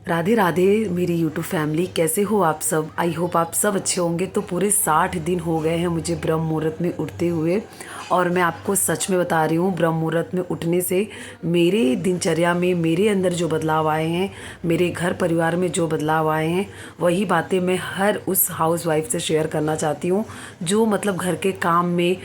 राधे राधे मेरी YouTube family, कैसे हो आप सब। आई होप आप सब अच्छे होंगे। तो पूरे 60 दिन हो गए हैं मुझे ब्रह्म मुहूर्त में उठते हुए, और मैं आपको सच में बता रही हूँ, ब्रह्म मुहूर्त में उठने से मेरे दिनचर्या में मेरे अंदर जो बदलाव आए हैं, मेरे घर परिवार में जो बदलाव आए हैं, वही बातें मैं हर उस हाउस वाइफ से शेयर करना चाहती हूँ जो मतलब घर के काम में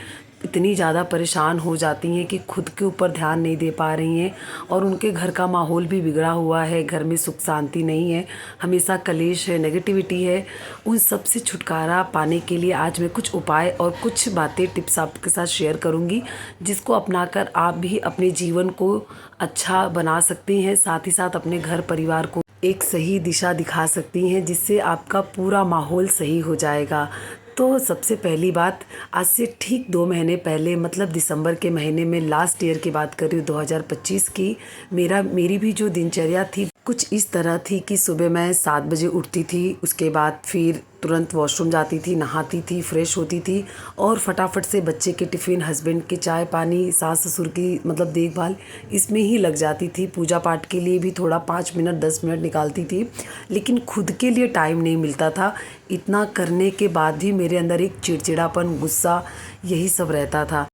इतनी ज़्यादा परेशान हो जाती हैं कि खुद के ऊपर ध्यान नहीं दे पा रही हैं, और उनके घर का माहौल भी बिगड़ा हुआ है, घर में सुख शांति नहीं है, हमेशा कलेश है, नेगेटिविटी है। उन सब से छुटकारा पाने के लिए आज मैं कुछ उपाय और कुछ बातें टिप्स आपके साथ शेयर करूंगी, जिसको अपनाकर आप भी अपने जीवन को अच्छा बना सकती हैं, साथ ही साथ अपने घर परिवार को एक सही दिशा दिखा सकती हैं, जिससे आपका पूरा माहौल सही हो जाएगा। तो सबसे पहली बात, आज से ठीक 2 महीने पहले, मतलब दिसंबर के महीने में, लास्ट ईयर की बात कर रही हूँ, 2025 की, मेरी भी जो दिनचर्या थी कुछ इस तरह थी कि सुबह मैं 7 बजे उठती थी, उसके बाद फिर तुरंत वॉशरूम जाती थी, नहाती थी, फ्रेश होती थी, और फटाफट से बच्चे के टिफ़िन, हस्बैंड के चाय पानी, सास ससुर की मतलब देखभाल, इसमें ही लग जाती थी। पूजा पाठ के लिए भी थोड़ा 5 मिनट 10 मिनट निकालती थी, लेकिन खुद के लिए टाइम नहीं मिलता था। इतना करने के बाद भी मेरे अंदर एक चिड़चिड़ापन, गुस्सा, यही सब रहता था।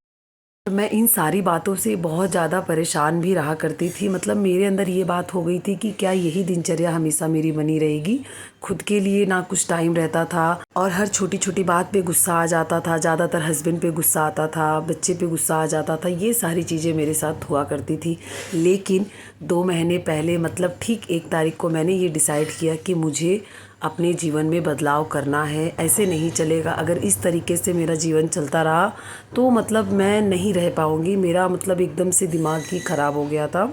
मैं इन सारी बातों से बहुत ज़्यादा परेशान भी रहा करती थी। मतलब मेरे अंदर ये बात हो गई थी कि क्या यही दिनचर्या हमेशा मेरी बनी रहेगी। खुद के लिए ना कुछ टाइम रहता था, और हर छोटी छोटी बात पे गुस्सा आ जाता था। ज़्यादातर हस्बैंड पे गुस्सा आता था, बच्चे पे गुस्सा आ जाता था। ये सारी चीज़ें मेरे साथ हुआ करती थी। लेकिन 2 महीने पहले, मतलब ठीक 1 तारीख को, मैंने ये डिसाइड किया कि मुझे अपने जीवन में बदलाव करना है। ऐसे नहीं चलेगा। अगर इस तरीके से मेरा जीवन चलता रहा तो मतलब मैं नहीं रह पाऊँगी। मेरा मतलब एकदम से दिमाग ही ख़राब हो गया था।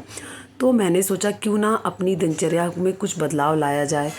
तो मैंने सोचा क्यों ना अपनी दिनचर्या में कुछ बदलाव लाया जाए।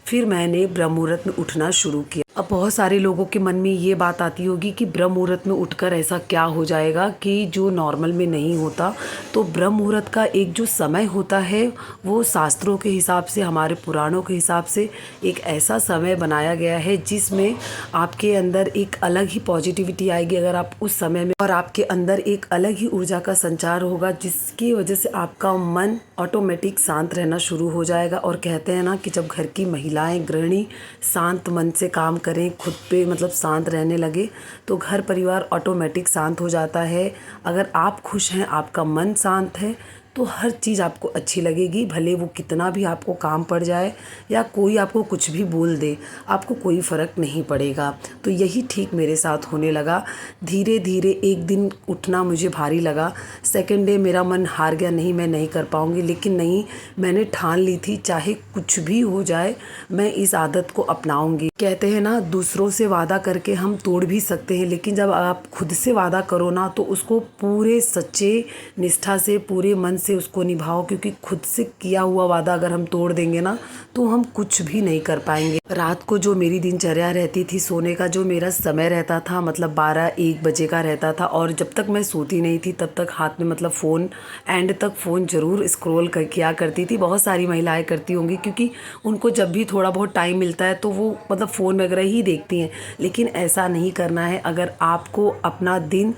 फिर मैंने ब्रह्म मुहूर्त में उठना शुरू किया। अब बहुत सारे लोगों के मन में ये बात आती होगी कि ब्रह्म मुहूर्त में उठकर ऐसा क्या हो जाएगा कि जो नॉर्मल में नहीं होता। तो ब्रह्म मुहूर्त का एक जो समय होता है, वो शास्त्रों के हिसाब से, हमारे पुराणों के हिसाब से एक ऐसा समय बनाया गया है जिसमें आपके अंदर एक अलग ही पॉजिटिविटी आएगी अगर आप उस समय में, और आपके अंदर एक अलग ही ऊर्जा का संचार होगा, जिसकी वजह से आपका मन ऑटोमेटिक शांत रहना शुरू हो जाएगा। और कहते हैं ना कि जब घर की महिलाएं, गृहिणी शांत मन से काम करें, खुद पे मतलब शांत रहने लगे, तो घर परिवार ऑटोमेटिक शांत हो जाता है। अगर आप खुश हैं, आपका मन शांत है, तो हर चीज़ आपको अच्छी लगेगी। भले वो कितना भी आपको काम पड़ जाए या कोई आपको कुछ भी बोल दे, आपको कोई फ़र्क नहीं पड़ेगा। तो यही ठीक मेरे साथ होने लगा। धीरे धीरे एक दिन उठना मुझे भारी लगा। सेकंड डे मेरा मन हार गया, नहीं मैं नहीं कर पाऊँगी। लेकिन नहीं, मैंने ठान ली थी, चाहे कुछ भी हो जाए मैं इस आदत को अपनाऊँगी। कहते हैं ना, दूसरों से वादा करके हम तोड़ भी सकते हैं, लेकिन जब आप खुद से वादा करो ना, तो उसको पूरे सच्चे निष्ठा से, पूरे मन से उसको निभाओ। क्योंकि खुद से किया हुआ वादा अगर हम तोड़ देंगे ना, तो हम कुछ भी नहीं कर पाएंगे। रात को जो मेरी दिनचर्या रहती थी, सोने का जो मेरा समय रहता था, मतलब 12-1 बजे का रहता था, और जब तक मैं सोती नहीं थी तब तक हाथ में मतलब फ़ोन, एंड तक फ़ोन ज़रूर स्क्रॉल कर किया करती थी। बहुत सारी महिलाएं करती होंगी, क्योंकि उनको जब भी थोड़ा बहुत टाइम मिलता है तो वो मतलब फ़ोन वगैरह ही देखती हैं। लेकिन ऐसा नहीं करना है। अगर आपको अपना दिन,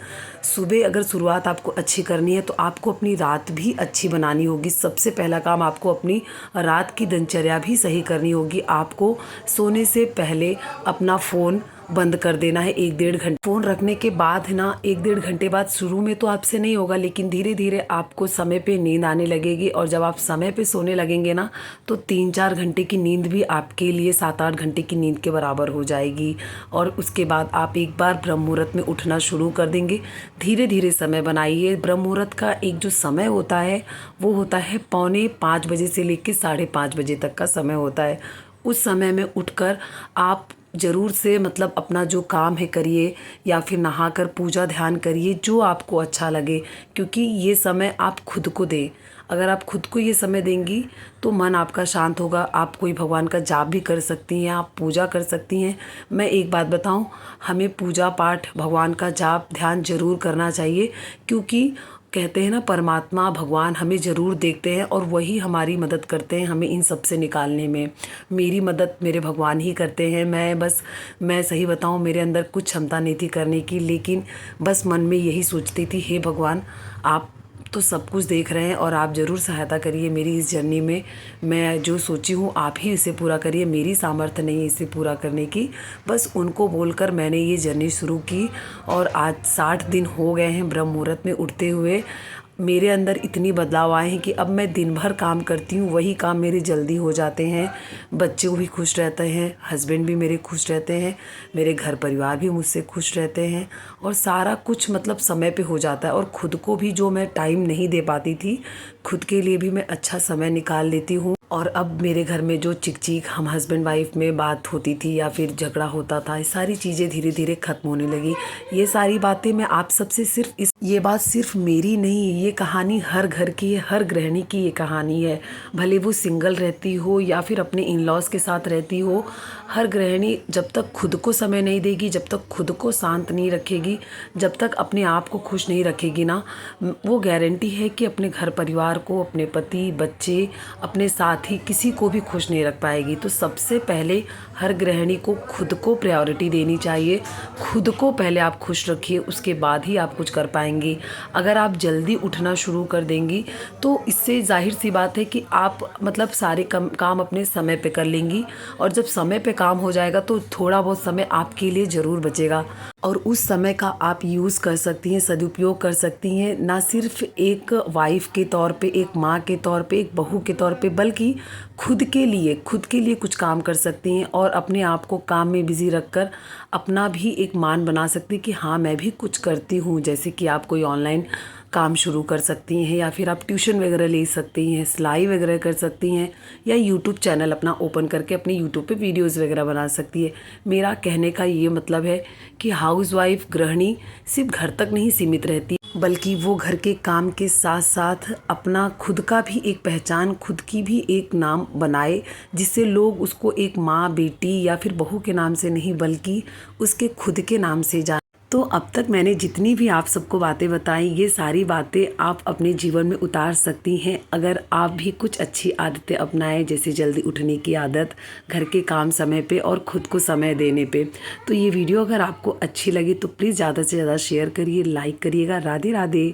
सुबह अगर शुरुआत आपको अच्छी करनी है, तो आपको अपनी रात भी अच्छी बनानी होगी। सबसे पहला काम, आपको अपनी रात की दिनचर्या भी सही करनी होगी। आपको सोने से पहले अपना फ़ोन बंद कर देना है 1-1.5 घंटे। फ़ोन रखने के बाद है ना, 1-1.5 घंटे बाद, शुरू में तो आपसे नहीं होगा, लेकिन धीरे धीरे आपको समय पे नींद आने लगेगी। और जब आप समय पे सोने लगेंगे ना, तो 3-4 घंटे की नींद भी आपके लिए 7-8 घंटे की नींद के बराबर हो जाएगी। और उसके बाद आप एक बार ब्रह्म मुहूर्त में उठना शुरू कर देंगे। धीरे धीरे समय बनाइए। ब्रह्म मुहूर्त का एक जो समय होता है, वो होता है 4:45 बजे से लेकर 5:30 बजे तक का समय होता है। उस समय में उठकर आप ज़रूर से मतलब अपना जो काम है करिए, या फिर नहाकर पूजा ध्यान करिए, जो आपको अच्छा लगे। क्योंकि ये समय आप खुद को दें। अगर आप खुद को ये समय देंगी तो मन आपका शांत होगा। आप कोई भगवान का जाप भी कर सकती हैं, आप पूजा कर सकती हैं। मैं एक बात बताऊं, हमें पूजा पाठ, भगवान का जाप ध्यान ज़रूर करना चाहिए। क्योंकि कहते हैं ना, परमात्मा भगवान हमें ज़रूर देखते हैं, और वही हमारी मदद करते हैं हमें इन सब से निकालने में। मेरी मदद मेरे भगवान ही करते हैं। मैं सही बताऊं, मेरे अंदर कुछ क्षमता नहीं थी करने की, लेकिन बस मन में यही सोचती थी, हे भगवान, आप तो सब कुछ देख रहे हैं और आप ज़रूर सहायता करिए मेरी इस जर्नी में। मैं जो सोची हूँ आप ही इसे पूरा करिए, मेरी सामर्थ्य नहीं है इसे पूरा करने की। बस उनको बोलकर मैंने ये जर्नी शुरू की और आज 60 दिन हो गए हैं ब्रह्म मुहूर्त में उठते हुए। मेरे अंदर इतनी बदलाव आए हैं कि अब मैं दिन भर काम करती हूँ, वही काम मेरे जल्दी हो जाते हैं। बच्चे भी खुश रहते हैं, हस्बैंड भी मेरे खुश रहते हैं, मेरे घर परिवार भी मुझसे खुश रहते हैं और सारा कुछ मतलब समय पे हो जाता है। और खुद को भी जो मैं टाइम नहीं दे पाती थी, खुद के लिए भी मैं अच्छा समय निकाल लेती हूँ। और अब मेरे घर में जो चिक हम हस्बैंड वाइफ में बात होती थी या फिर झगड़ा होता था, ये सारी चीज़ें धीरे धीरे ख़त्म होने लगी। ये सारी बातें मैं आप सबसे सिर्फ ये बात सिर्फ मेरी नहीं, ये कहानी हर घर की है, हर गृहिणी की ये कहानी है। भले वो सिंगल रहती हो या फिर अपने इन लॉज़ के साथ रहती हो, हर गृहिणी जब तक खुद को समय नहीं देगी, जब तक खुद को शांत नहीं रखेगी, जब तक अपने आप को खुश नहीं रखेगी ना, वो गारंटी है कि अपने घर परिवार को, अपने पति, बच्चे, अपने साथी, किसी को भी खुश नहीं रख पाएगी। तो सबसे पहले हर गृहिणी को खुद को प्रायोरिटी देनी चाहिए। खुद को पहले आप खुश रखिए, उसके बाद ही आप कुछ कर पाएंगी। अगर आप जल्दी उठना शुरू कर देंगी तो इससे जाहिर सी बात है कि आप मतलब सारे काम अपने समय पे कर लेंगी और जब समय पे काम हो जाएगा तो थोड़ा बहुत समय आपके लिए ज़रूर बचेगा और उस समय का आप यूज़ कर सकती हैं, सदुपयोग कर सकती हैं। ना सिर्फ एक वाइफ के तौर पे, एक माँ के तौर पे, एक बहू के तौर पे, बल्कि खुद के लिए कुछ काम कर सकती हैं और अपने आप को काम में बिज़ी रखकर अपना भी एक मान बना सकती कि हाँ मैं भी कुछ करती हूँ। जैसे कि आप कोई ऑनलाइन काम शुरू कर सकती हैं या फिर आप ट्यूशन वगैरह ले सकती हैं, सिलाई वगैरह कर सकती हैं या यूट्यूब चैनल अपना ओपन करके अपने यूट्यूब पे वीडियोस वगैरह बना सकती है। मेरा कहने का ये मतलब है कि हाउसवाइफ गृहिणी सिर्फ घर तक नहीं सीमित रहती, बल्कि वो घर के काम के साथ साथ अपना खुद का भी एक पहचान, खुद की भी एक नाम बनाए, जिससे लोग उसको एक माँ, बेटी या फिर बहू के नाम से नहीं बल्कि उसके खुद के नाम से जाने। तो अब तक मैंने जितनी भी आप सबको बातें बताई, ये सारी बातें आप अपने जीवन में उतार सकती हैं अगर आप भी कुछ अच्छी आदतें अपनाएं, जैसे जल्दी उठने की आदत, घर के काम समय पे और ख़ुद को समय देने पे। तो ये वीडियो अगर आपको अच्छी लगी तो प्लीज़ ज़्यादा से ज़्यादा शेयर करिए, लाइक करिएगा। राधे राधे।